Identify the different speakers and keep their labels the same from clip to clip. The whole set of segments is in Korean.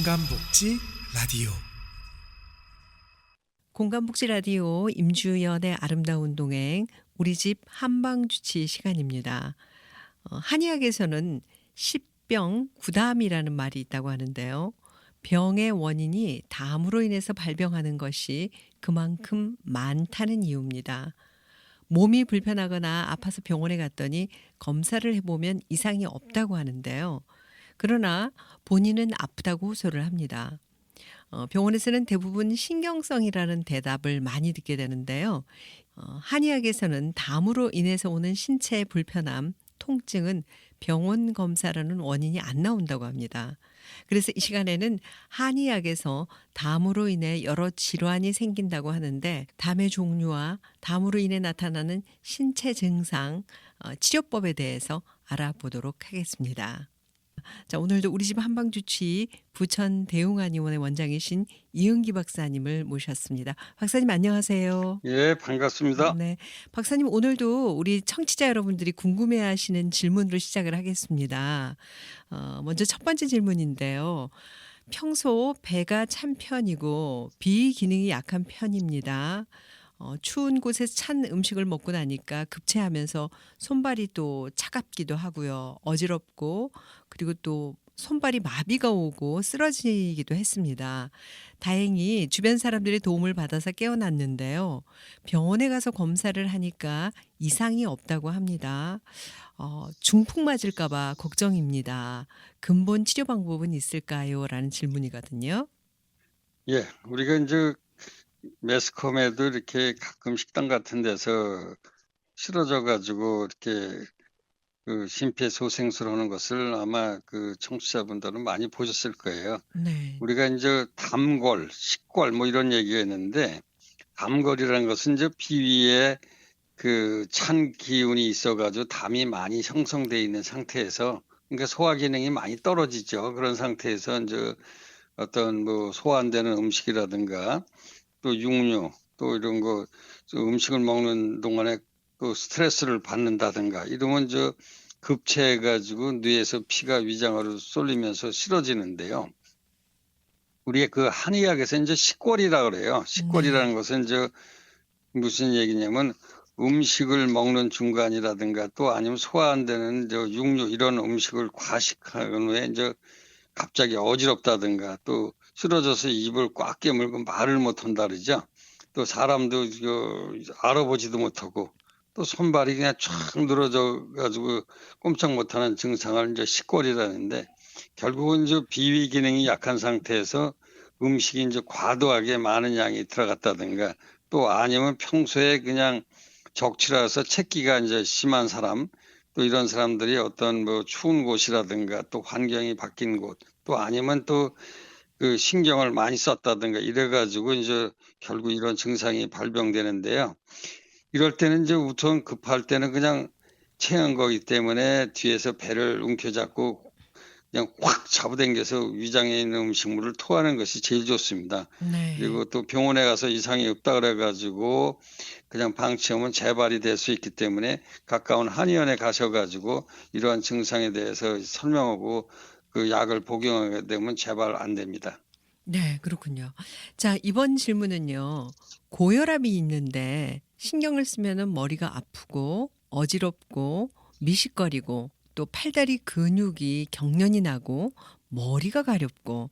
Speaker 1: 건강복지 라디오.
Speaker 2: 건강복지 라디오 임주연의 아름다운 동행 우리 집 한방주치 시간입니다. 한의학에서는 십병 구담이라는 말이 있다고 하는데요. 병의 원인이 담으로 인해서 발병하는 것이 그만큼 많다는 이유입니다. 몸이 불편하거나 아파서 병원에 갔더니 검사를 해보면 이상이 없다고 하는데요. 그러나 본인은 아프다고 호소를 합니다. 병원에서는 대부분 신경성이라는 대답을 많이 듣게 되는데요. 한의학에서는 담으로 인해서 오는 신체 불편함, 통증은 병원 검사라는 원인이 안 나온다고 합니다. 그래서 이 시간에는 한의학에서 담으로 인해 여러 질환이 생긴다고 하는데 담의 종류와 담으로 인해 나타나는 신체 증상, 치료법에 대해서 알아보도록 하겠습니다. 자, 오늘도 우리 집 한방주치 부천 대웅한의원의 원장이신 이은기 박사님을 모셨습니다. 박사님 안녕하세요.
Speaker 3: 예, 반갑습니다.
Speaker 2: 네, 박사님 오늘도 우리 청취자 여러분들이 궁금해하시는 질문으로 시작을 하겠습니다. 먼저 첫 번째 질문인데요. 평소 배가 찬 편이고 비기능이 약한 편입니다. 추운 곳에서 찬 음식을 먹고 나니까 급체하면서 손발이 또 차갑기도 하고요. 어지럽고 그리고 또 손발이 마비가 오고 쓰러지기도 했습니다. 다행히 주변 사람들의 도움을 받아서 깨어났는데요. 병원에 가서 검사를 하니까 이상이 없다고 합니다. 중풍 맞을까 봐 걱정입니다. 근본 치료 방법은 있을까요? 라는 질문이거든요.
Speaker 3: 예, 우리가 이제 매스컴에도 이렇게 가끔 식당 같은 데서 쓰러져 가지고 이렇게 그 심폐소생술하는 것을 아마 그 청취자분들은 많이 보셨을 거예요.
Speaker 2: 네.
Speaker 3: 우리가 이제 담골, 식골 뭐 이런 얘기가 있는데 담골이라는 것은 이제 비위에 그 찬 기운이 있어 가지고 담이 많이 형성되어 있는 상태에서 그러니까 소화 기능이 많이 떨어지죠. 그런 상태에서 이제 어떤 뭐 소화되는 음식이라든가 또 육류 또 이런 거 음식을 먹는 동안에 그 스트레스를 받는다든가 이러면 저 급체해 가지고 뇌에서 피가 위장으로 쏠리면서 싫어지는데요. 우리의 그 한의학에서 이제 식골이라 그래요. 식골이라는 것은 이제 무슨 얘기냐면 음식을 먹는 중간이라든가 또 아니면 소화 안 되는 저 육류 이런 음식을 과식한 후에 이제 갑자기 어지럽다든가 또 쓰러져서 입을 꽉 깨물고 말을 못한다 그러죠. 또 사람도 알아보지도 못하고 또 손발이 그냥 촥 늘어져 가지고 꼼짝 못하는 증상을 이제 식골이라는데 결국은 이제 비위 기능이 약한 상태에서 음식이 이제 과도하게 많은 양이 들어갔다든가 또 아니면 평소에 그냥 적치라서 체기가 이제 심한 사람 또 이런 사람들이 어떤 뭐 추운 곳이라든가 또 환경이 바뀐 곳 또 아니면 또 그 신경을 많이 썼다든가 이래 가지고 이제 결국 이런 증상이 발병되는데요. 이럴 때는 이제 우선 급할 때는 그냥 체한 거기 때문에 뒤에서 배를 움켜잡고 그냥 확 잡아당겨서 위장에 있는 음식물을 토하는 것이 제일 좋습니다.
Speaker 2: 네.
Speaker 3: 그리고 또 병원에 가서 이상이 없다 그래 가지고 그냥 방치하면 재발이 될 수 있기 때문에 가까운 한의원에 가셔 가지고 이러한 증상에 대해서 설명하고 그 약을 복용하게 되면 재발 안 됩니다.
Speaker 2: 네, 그렇군요. 자, 이번 질문은요. 고혈압이 있는데 신경을 쓰면은 머리가 아프고 어지럽고 미식거리고 또 팔다리 근육이 경련이 나고 머리가 가렵고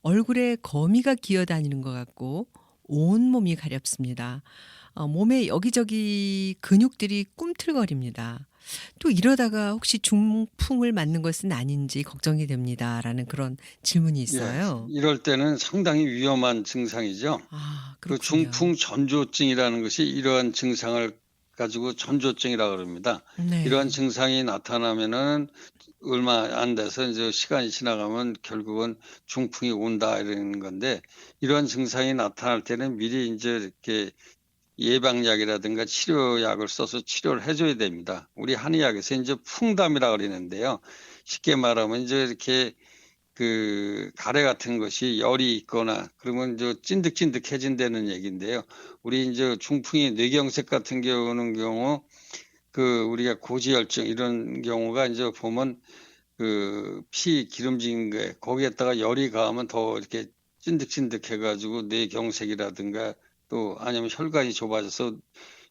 Speaker 2: 얼굴에 거미가 기어다니는 것 같고 온몸이 가렵습니다. 몸에 여기저기 근육들이 꿈틀거립니다. 또 이러다가 혹시 중풍을 맞는 것은 아닌지 걱정이 됩니다라는 그런 질문이
Speaker 3: 예,
Speaker 2: 있어요.
Speaker 3: 이럴 때는 상당히 위험한 증상이죠.
Speaker 2: 아,
Speaker 3: 그
Speaker 2: 그렇군요.
Speaker 3: 중풍 전조증이라는 것이 이러한 증상을 가지고 전조증이라고 합니다. 이러한
Speaker 2: 네.
Speaker 3: 증상이 나타나면은 얼마 안 돼서 이제 시간이 지나가면 결국은 중풍이 온다 이러는 건데 이러한 증상이 나타날 때는 미리 이제 이렇게 예방약이라든가 치료약을 써서 치료를 해줘야 됩니다. 우리 한의학에서 이제 풍담이라고 그러는데요. 쉽게 말하면 이제 이렇게 그 가래 같은 것이 열이 있거나 그러면 저 찐득찐득해진다는 얘기인데요. 우리 이제 중풍이 뇌경색 같은 경우 그 우리가 고지혈증 이런 경우가 이제 보면 피 기름진 게 거기에다가 열이 가하면 더 이렇게 찐득찐득해 가지고 뇌경색이라든가 또 아니면 혈관이 좁아져서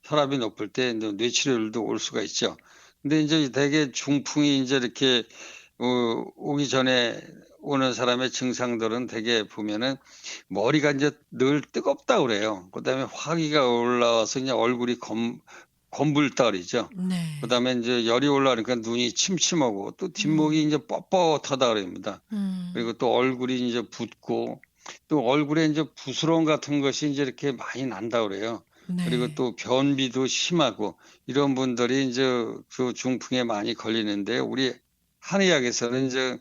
Speaker 3: 혈압이 높을 때 뇌출혈도 올 수가 있죠. 근데 이제 대개 중풍이 이제 이렇게 오기 전에 오는 사람의 증상들은 대개 보면은 머리가 이제 늘 뜨겁다 그래요. 그다음에 화기가 올라와서 그냥 얼굴이 검붉다 그러죠.
Speaker 2: 네.
Speaker 3: 그다음에 이제 열이 올라오니까 눈이 침침하고 또 뒷목이 이제 뻣뻣하다 그럽니다. 그리고 또 얼굴이 이제 붓고 또 얼굴에 이제 부스럼 같은 것이 이제 이렇게 많이 난다 그래요. 그리고
Speaker 2: 네.
Speaker 3: 또 변비도 심하고 이런 분들이 이제 그 중풍에 많이 걸리는데 우리 한의학에서는 이제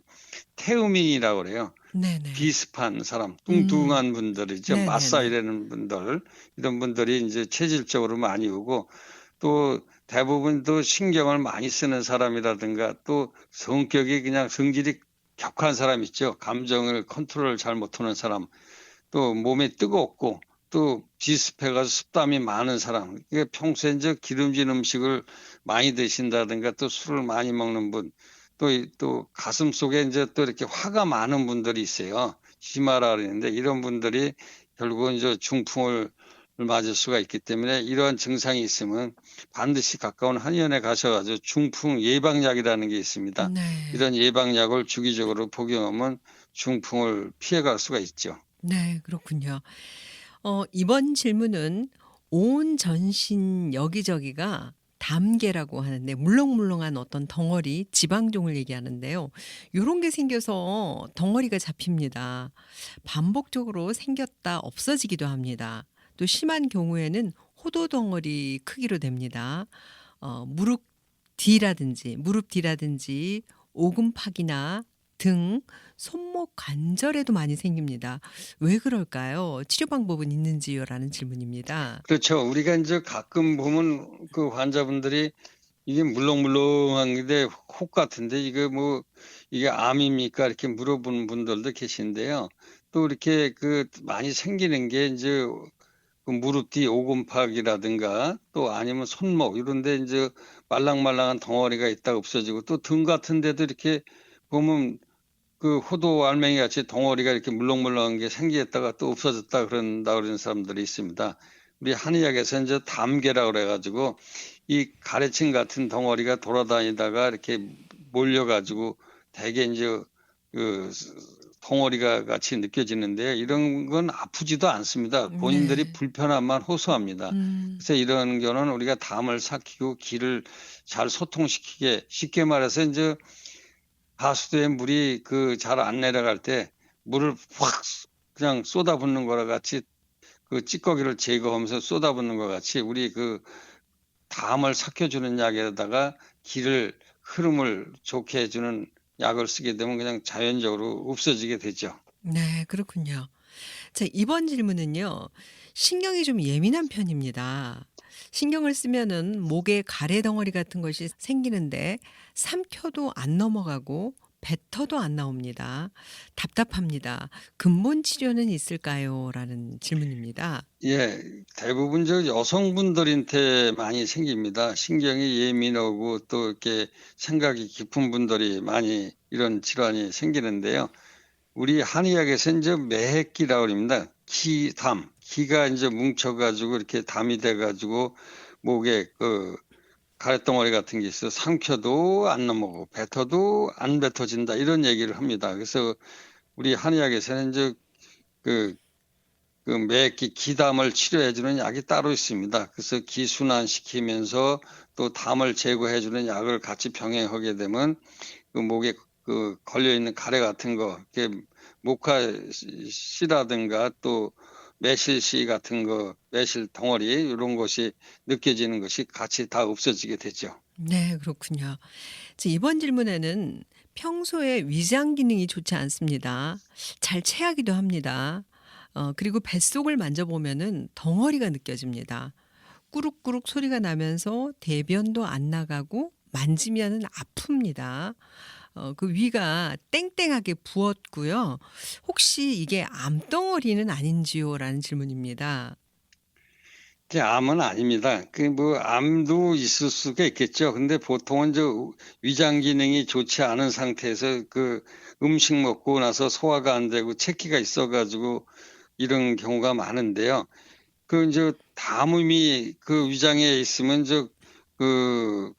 Speaker 3: 태음인이라고 그래요.
Speaker 2: 네네.
Speaker 3: 비습한 사람, 뚱뚱한 분들이죠.
Speaker 2: 네네네.
Speaker 3: 마사이라는 분들, 이런 분들이 이제 체질적으로 많이 오고 또 대부분 또 신경을 많이 쓰는 사람이라든가 또 성격이 그냥 성질이 격한 사람 있죠. 감정을 컨트롤 잘 못하는 사람, 또 몸이 뜨겁고 또 비습해가지고 습담이 많은 사람, 이게 평소에 이제 기름진 음식을 많이 드신다든가 또 술을 많이 먹는 분, 또 가슴 속에 이제 또 이렇게 화가 많은 분들이 있어요. 심하라 그러는데 이런 분들이 결국은 이제 중풍을 맞을 수가 있기 때문에 이러한 증상이 있으면 반드시 가까운 한의원에 가셔가지고 중풍 예방약이라는 게 있습니다.
Speaker 2: 네.
Speaker 3: 이런 예방약을 주기적으로 복용하면 중풍을 피해갈 수가 있죠.
Speaker 2: 네, 그렇군요. 이번 질문은 온 전신 여기저기가 담계라고 하는데 물렁물렁한 어떤 덩어리 지방종을 얘기하는데요. 요런 게 생겨서 덩어리가 잡힙니다. 반복적으로 생겼다 없어지기도 합니다. 또 심한 경우에는 호도 덩어리 크기로 됩니다. 무릎 뒤라든지 오금팍이나 등, 손목 관절에도 많이 생깁니다. 왜 그럴까요? 치료 방법은 있는지요?라는 질문입니다.
Speaker 3: 그렇죠. 우리가 이제 가끔 보면 그 환자분들이 이게 물렁물렁한데 혹 같은데 이게 뭐 이게 암입니까? 이렇게 물어보는 분들도 계신데요. 또 이렇게 그 많이 생기는 게 이제 그 무릎 뒤 오금팍이라든가 또 아니면 손목 이런 데 이제 말랑말랑한 덩어리가 있다가 없어지고 또 등 같은 데도 이렇게 보면 그 호두 알맹이 같이 덩어리가 이렇게 물렁물렁한 게 생기었다가 또 없어졌다 그러는 사람들이 있습니다. 우리 한의학에서 이제 담계라 그래가지고 이 가래침 같은 덩어리가 돌아다니다가 이렇게 몰려가지고 대개 이제 그 덩어리가 같이 느껴지는데 이런 건 아프지도 않습니다. 본인들이
Speaker 2: 네.
Speaker 3: 불편함만 호소합니다.
Speaker 2: 음.
Speaker 3: 그래서 이런 경우는 우리가 담을 삭히고 기를 잘 소통시키게 쉽게 말해서 이제 하수도에 물이 그 잘 안 내려갈 때 물을 확 그냥 쏟아붓는 거랑 같이 그 찌꺼기를 제거하면서 쏟아붓는 것 같이 우리 그 담을 삭혀주는 약에다가 기를 흐름을 좋게 해주는 약을 쓰게 되면 그냥 자연적으로 없어지게 되죠.
Speaker 2: 네, 그렇군요. 자, 이번 질문은요. 신경이 좀 예민한 편입니다. 신경을 쓰면은 목에 가래 덩어리 같은 것이 생기는데 삼켜도 안 넘어가고 뱉어도 안 나옵니다. 답답합니다. 근본 치료는 있을까요? 라는 질문입니다.
Speaker 3: 예, 대부분 저 여성분들한테 많이 생깁니다. 신경이 예민하고 또 이렇게 생각이 깊은 분들이 많이 이런 질환이 생기는데요. 우리 한의학에서 이제 매핵기라고 합니다. 기가 이제 뭉쳐가지고 이렇게 담이 돼가지고 목에 그 가래덩어리 같은 게 있어 삼켜도 안 넘어가고 뱉어도 안 뱉어진다 이런 얘기를 합니다. 그래서 우리 한의학에서는 이제 그 매끼 기담을 치료해주는 약이 따로 있습니다. 그래서 기순환시키면서 또 담을 제거해주는 약을 같이 병행하게 되면 그 목에 그 걸려있는 가래 같은 거, 이렇게 목화씨라든가 또 매실씨 같은 거, 매실 덩어리 이런 것이 느껴지는 것이 같이 다 없어지게 되죠.
Speaker 2: 네, 그렇군요. 자, 이번 질문에는 평소에 위장 기능이 좋지 않습니다. 잘 체하기도 합니다. 그리고 뱃속을 만져보면은 덩어리가 느껴집니다. 꾸룩꾸룩 소리가 나면서 대변도 안 나가고 만지면은 아픕니다. 그 위가 땡땡하게 부었고요. 혹시 이게 암덩어리는 아닌지요? 라는 질문입니다.
Speaker 3: 그게 암은 아닙니다. 그 뭐 암도 있을 수가 있겠죠. 근데 보통은 위장 기능이 좋지 않은 상태에서 그 음식 먹고 나서 소화가 안 되고 체기가 있어가지고 이런 경우가 많은데요. 그 이제 담음이 그 위장에 있으면 그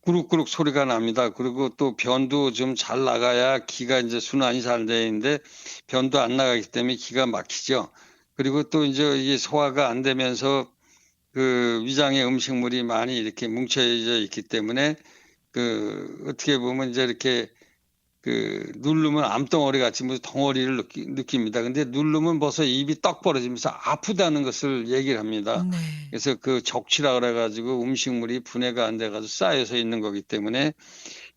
Speaker 3: 구룩구룩 소리가 납니다. 그리고 또 변도 좀 잘 나가야 기가 이제 순환이 잘 되는데 변도 안 나가기 때문에 기가 막히죠. 그리고 또 이제 이게 소화가 안 되면서 그 위장에 음식물이 많이 이렇게 뭉쳐져 있기 때문에 그 어떻게 보면 이제 이렇게 그 누르면 암덩어리 같이 무슨 덩어리를 느낍니다. 근데 누르면 벌써 입이 떡 벌어지면서 아프다는 것을 얘기를 합니다.
Speaker 2: 네.
Speaker 3: 그래서 그 적취라 그래가지고 음식물이 분해가 안 돼가지고 쌓여서 있는 거기 때문에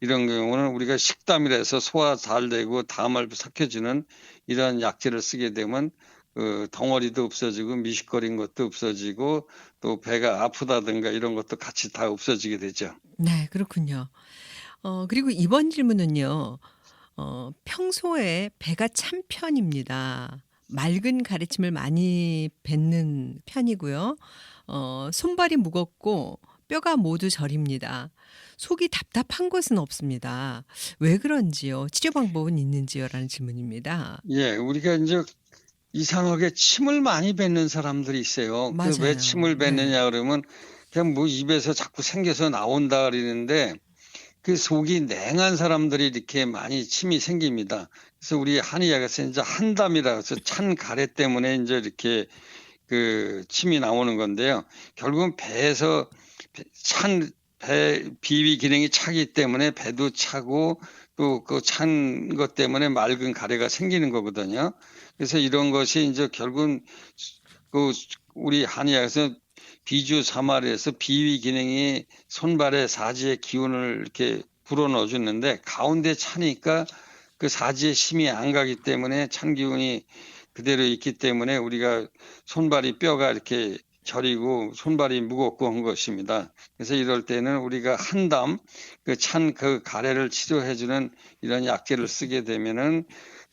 Speaker 3: 이런 경우는 우리가 식담이라 해서 소화 잘 되고 담을 삭혀주는 이런 약재를 쓰게 되면 그 덩어리도 없어지고 미식거린 것도 없어지고 또 배가 아프다든가 이런 것도 같이 다 없어지게 되죠.
Speaker 2: 네, 그렇군요. 그리고 이번 질문은요. 평소에 배가 찬 편입니다. 맑은 가래침을 많이 뱉는 편이고요. 손발이 무겁고 뼈가 모두 저립니다. 속이 답답한 것은 없습니다. 왜 그런지요? 치료 방법은 있는지요? 라는 질문입니다.
Speaker 3: 예, 우리가 이제 이상하게 침을 많이 뱉는 사람들이 있어요. 그 왜
Speaker 2: 맞아요.
Speaker 3: 침을
Speaker 2: 네.
Speaker 3: 뱉느냐 그러면 그냥 뭐 입에서 자꾸 생겨서 나온다 그러는데 그 속이 냉한 사람들이 이렇게 많이 침이 생깁니다. 그래서 우리 한의학에서 이제 한담이라 해서 찬 가래 때문에 이제 이렇게 그 침이 나오는 건데요. 결국은 배에서 배 비위 기능이 차기 때문에 배도 차고 또 그 찬 것 때문에 맑은 가래가 생기는 거거든요. 그래서 이런 것이 이제 결국은 그 우리 한의학에서 비주사마리에서 비위 기능이 손발의 사지의 기운을 이렇게 불어넣어 주는데 가운데 차니까 그 사지에 힘이 안 가기 때문에 찬 기운이 그대로 있기 때문에 우리가 손발이 뼈가 이렇게 저리고 손발이 무겁고 한 것입니다. 그래서 이럴 때는 우리가 한담 그 찬 그 가래를 치료해주는 이런 약재를 쓰게 되면은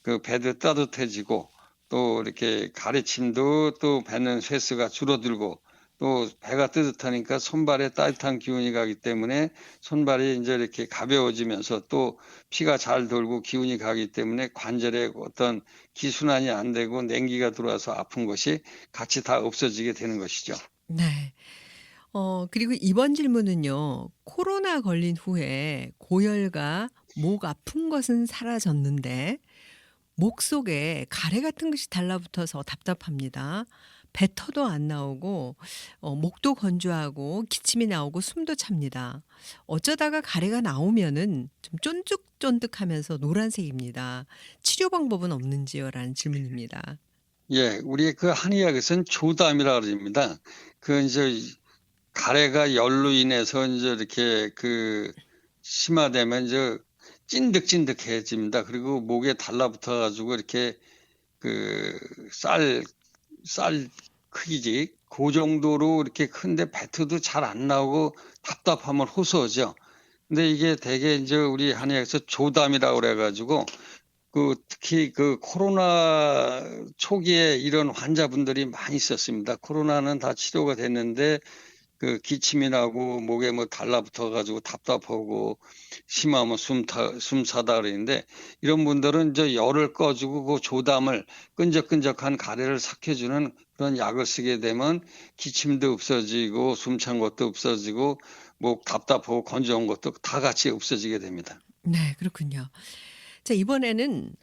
Speaker 3: 그 배도 따뜻해지고 또 이렇게 가래침도 또 배는 횟수가 줄어들고 또 배가 따뜻하니까 손발에 따뜻한 기운이 가기 때문에 손발이 이제 이렇게 가벼워지면서 또 피가 잘 돌고 기운이 가기 때문에 관절에 어떤 기순환이 안 되고 냉기가 들어와서 아픈 것이 같이 다 없어지게 되는 것이죠.
Speaker 2: 네. 그리고 이번 질문은요. 코로나 걸린 후에 고열과 목 아픈 것은 사라졌는데 목 속에 가래 같은 것이 달라붙어서 답답합니다. 뱉어도 안 나오고 목도 건조하고 기침이 나오고 숨도 찹니다. 어쩌다가 가래가 나오면은 좀 쫀득쫀득하면서 노란색입니다. 치료 방법은 없는지요? 라는 질문입니다.
Speaker 3: 예, 우리 그 한의학에서는 조담이라 그럽니다. 그 이제 가래가 열로 인해서 이제 이렇게 그 심화되면 이제 찐득찐득해집니다. 그리고 목에 달라붙어 가지고 이렇게 그 쌀 크기지 그 정도로 이렇게 큰데 뱉어도 잘 안 나오고 답답함을 호소하죠. 근데 이게 되게 이제 우리 한의학에서 조담이라고 그래가지고 그 특히 그 코로나 초기에 이런 환자분들이 많이 있었습니다. 코로나는 다 치료가 됐는데 그 기침이 나고 목에 뭐 달라붙어 가지고 답답하고 심하면 숨차다 그러는데 이런 분들은 이제 열을 꺼주고 그 조담을 끈적끈적한 가래를 삭혀주는 그런 약을 쓰게 되면 기침도 없어지고 숨찬 것도 없어지고 목 답답하고 건조한 것도 다 같이 없어지게 됩니다.
Speaker 2: 네, 그렇군요. 자, 이번에는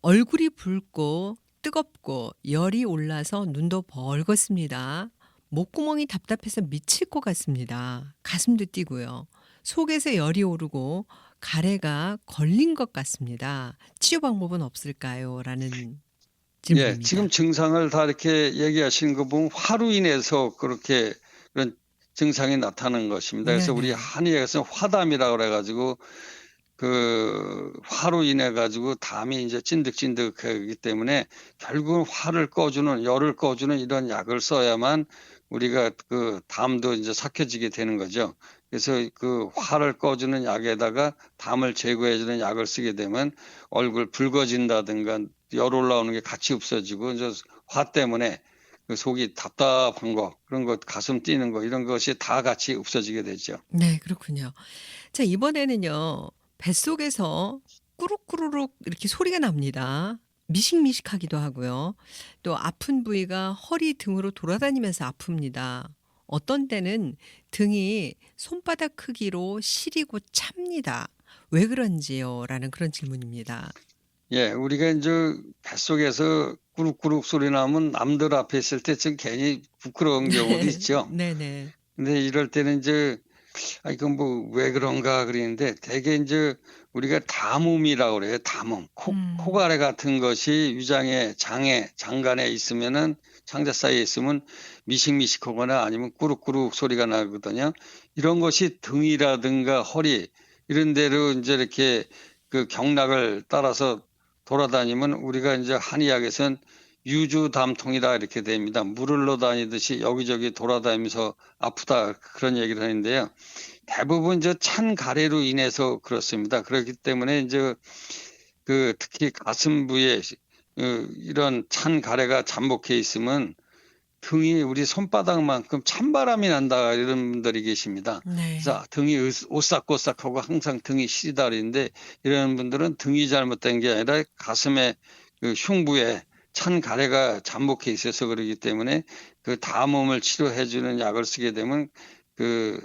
Speaker 2: 얼굴이 붉고 뜨겁고 열이 올라서 눈도 벌겋습니다. 목구멍이 답답해서 미칠 것 같습니다. 가슴도 뛰고요. 속에서 열이 오르고 가래가 걸린 것 같습니다. 치료 방법은 없을까요? 라는
Speaker 3: 예,
Speaker 2: 질문입니다.
Speaker 3: 지금 증상을 다 이렇게 얘기하시는 거 보면 화로 인해서 그렇게 그런 증상이 나타나는 것입니다. 그래서 우리
Speaker 2: 네네.
Speaker 3: 한의학에서는 화담이라고 그래가지고 그 화로 인해 가지고 담이 이제 찐득찐득하기 때문에 결국은 화를 꺼주는 열을 꺼주는 이런 약을 써야만 우리가 그 담도 이제 삭혀지게 되는 거죠. 그래서 그 화를 꺼주는 약에다가 담을 제거해주는 약을 쓰게 되면 얼굴 붉어진다든가 열 올라오는 게 같이 없어지고 이제 화 때문에 그 속이 답답한 거, 그런 것, 가슴 뛰는 거, 이런 것이 다 같이 없어지게 되죠.
Speaker 2: 네, 그렇군요. 자, 이번에는요. 뱃속에서 꾸룩꾸르륵 이렇게 소리가 납니다. 미식미식하기도 하고요. 또 아픈 부위가 허리 등으로 돌아다니면서 아픕니다. 어떤 때는 등이 손바닥 크기로 시리고 찹니다. 왜 그런지요? 라는 그런 질문입니다.
Speaker 3: 예, 우리가 이제 뱃속에서 꾸룩꾸룩 소리 나면 남들 앞에 있을 때 좀 괜히 부끄러운 경우도 있죠.
Speaker 2: 네네.
Speaker 3: 근데 이럴 때는 이제 이건 뭐 왜 그런가 그러는데 대개 이제 우리가 담음이라고 그래요. 담음. 코가래 같은 것이 위장에, 장에, 장간에 있으면은 창자 사이에 있으면 미식미식하거나 아니면 꾸룩꾸룩 소리가 나거든요. 이런 것이 등이라든가 허리 이런 데로 이제 이렇게 그 경락을 따라서 돌아다니면 우리가 이제 한의학에서는 유주담통이라 이렇게 됩니다. 물을 흘러 다니듯이 여기저기 돌아다니면서 아프다 그런 얘기를 하는데요. 대부분 저 찬 가래로 인해서 그렇습니다. 그렇기 때문에 이제 그 특히 가슴 부에 이런 찬 가래가 잠복해 있으면 등이 우리 손바닥만큼 찬바람이 난다 이런 분들이 계십니다.
Speaker 2: 네.
Speaker 3: 그래서 등이 오싹오싹하고 항상 등이 시리다 그러는데 이런 분들은 등이 잘못된 게 아니라 가슴에 그 흉부에 찬 가래가 잠복해 있어서 그러기 때문에 그 담음을 치료해 주는 약을 쓰게 되면 그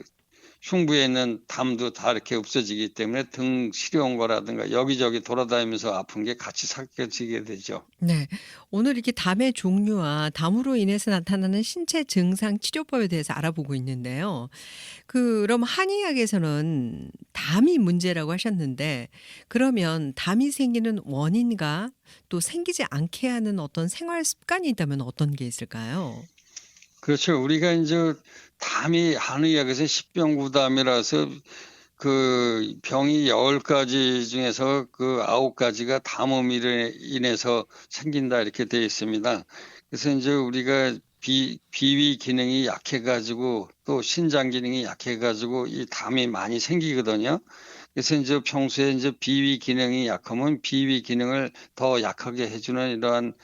Speaker 3: 흉부에 있는 담도 다 이렇게 없어지기 때문에 등 시려운 거라든가 여기저기 돌아다니면서 아픈 게 같이 삭혀지게 되죠.
Speaker 2: 네. 오늘 이렇게 담의 종류와 담으로 인해서 나타나는 신체 증상 치료법에 대해서 알아보고 있는데요. 그럼 한의학에서는 담이 문제라고 하셨는데 그러면 담이 생기는 원인과 또 생기지 않게 하는 어떤 생활 습관이 있다면 어떤 게 있을까요?
Speaker 3: 그렇죠. 우리가 이제 담이 한의학에서 십병구담이라서 그 병이 10가지 중에서 그 9가지가 담음으로 인해서 생긴다 이렇게 되어 있습니다. 그래서 이제 우리가 비위 기능이 약해가지고 또 신장 기능이 약해가지고 이 담이 많이 생기거든요. 그래서 이제 평소에 이제 비위 기능이 약하면 비위 기능을 더 약하게 해주는 이러한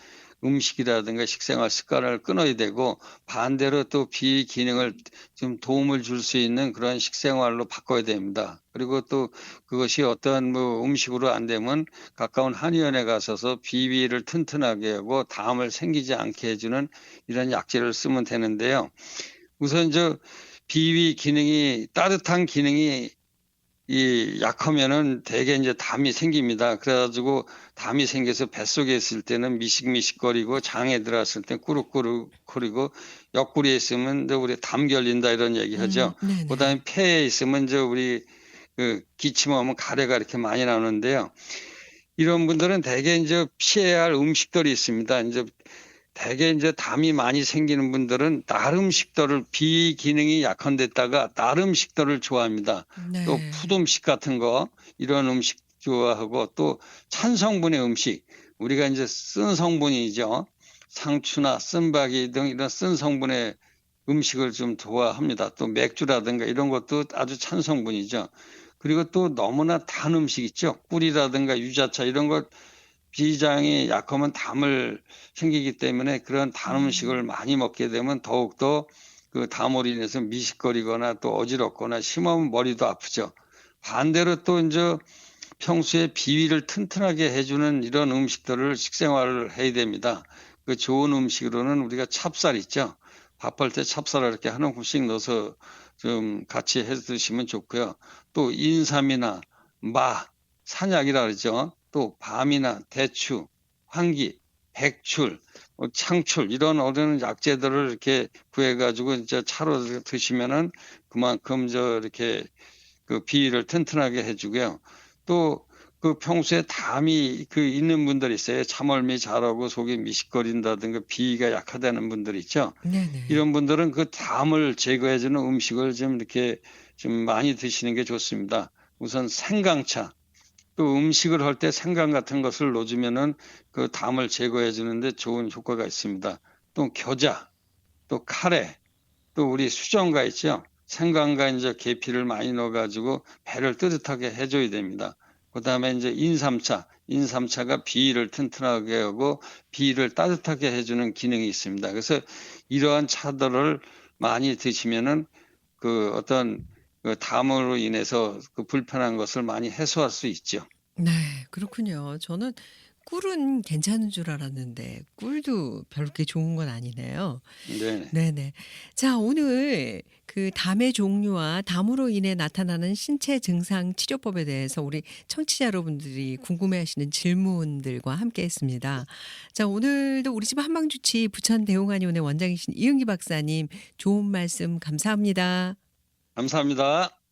Speaker 3: 음식이라든가 식생활 습관을 끊어야 되고 반대로 또 비기능을 좀 도움을 줄 수 있는 그런 식생활로 바꿔야 됩니다. 그리고 또 그것이 어떤 뭐 음식으로 안 되면 가까운 한의원에 가셔서 비위를 튼튼하게 하고 담을 생기지 않게 해주는 이런 약재를 쓰면 되는데요. 우선 저 비위 기능이 따뜻한 기능이 이 약하면은 대개 이제 담이 생깁니다. 그래가지고 담이 생겨서 뱃속에 있을 때는 미식미식거리고 장에 들어갔을 때 꾸룩꾸룩거리고 옆구리에 있으면 이제 우리 담 결린다 이런 얘기 하죠.
Speaker 2: 네네.
Speaker 3: 그다음에 폐에 있으면 이제 우리 그 기침하면 가래가 이렇게 많이 나오는데요. 이런 분들은 대개 이제 피해야 할 음식들이 있습니다. 이제 대개 이제 담이 많이 생기는 분들은 나름 식도를 비기능이 약한 데다가 나름 식도를 좋아합니다.
Speaker 2: 네.
Speaker 3: 또 푸드음식 같은 거 이런 음식 좋아하고 또 찬 성분의 음식 우리가 이제 쓴 성분이죠. 상추나 쓴바기 등 이런 쓴 성분의 음식을 좀 좋아합니다. 또 맥주라든가 이런 것도 아주 찬 성분이죠. 그리고 또 너무나 단 음식 있죠. 꿀이라든가 유자차 이런 것 비장이 약하면 담을 생기기 때문에 그런 단 음식을 많이 먹게 되면 더욱더 그 담으로 인해서 미식거리거나 또 어지럽거나 심하면 머리도 아프죠. 반대로 또 이제 평소에 비위를 튼튼하게 해주는 이런 음식들을 식생활을 해야 됩니다. 그 좋은 음식으로는 우리가 찹쌀 있죠. 밥할 때 찹쌀을 이렇게 한 움큼씩 넣어서 좀 같이 해 드시면 좋고요. 또 인삼이나 마, 산약이라 그러죠. 또 밤이나 대추, 황기, 백출, 창출 이런 어떤 약재들을 이렇게 구해가지고 이제 차로 드시면은 그만큼 이렇게 그 비위를 튼튼하게 해주고요. 또 그 평소에 담이 그 있는 분들 있어요. 참얼미 잘하고 속이 미식거린다든가 비위가 약하다는 분들 있죠.
Speaker 2: 네네.
Speaker 3: 이런 분들은 그 담을 제거해주는 음식을 좀 이렇게 좀 많이 드시는 게 좋습니다. 우선 생강차. 또 음식을 할 때 생강 같은 것을 넣어주면은 그 담을 제거해 주는데 좋은 효과가 있습니다. 또 겨자, 또 카레, 또 우리 수정과 있죠. 생강과 이제 계피를 많이 넣어가지고 배를 뜨뜻하게 해줘야 됩니다. 그다음에 이제 인삼차, 인삼차가 비위를 튼튼하게 하고 비위를 따뜻하게 해주는 기능이 있습니다. 그래서 이러한 차들을 많이 드시면은 그 어떤 그 담으로 인해서 그 불편한 것을 많이 해소할 수 있죠.
Speaker 2: 네. 그렇군요. 저는 꿀은 괜찮은 줄 알았는데 꿀도 별로 그렇게 좋은 건 아니네요.
Speaker 3: 네.
Speaker 2: 네네. 자, 오늘 그 담의 종류와 담으로 인해 나타나는 신체 증상 치료법에 대해서 우리 청취자 여러분들이 궁금해하시는 질문들과 함께했습니다. 자, 오늘도 우리 집 한방주치 부천 대웅한의원의 원장이신 이은기 박사님 좋은 말씀 감사합니다.
Speaker 3: 감사합니다.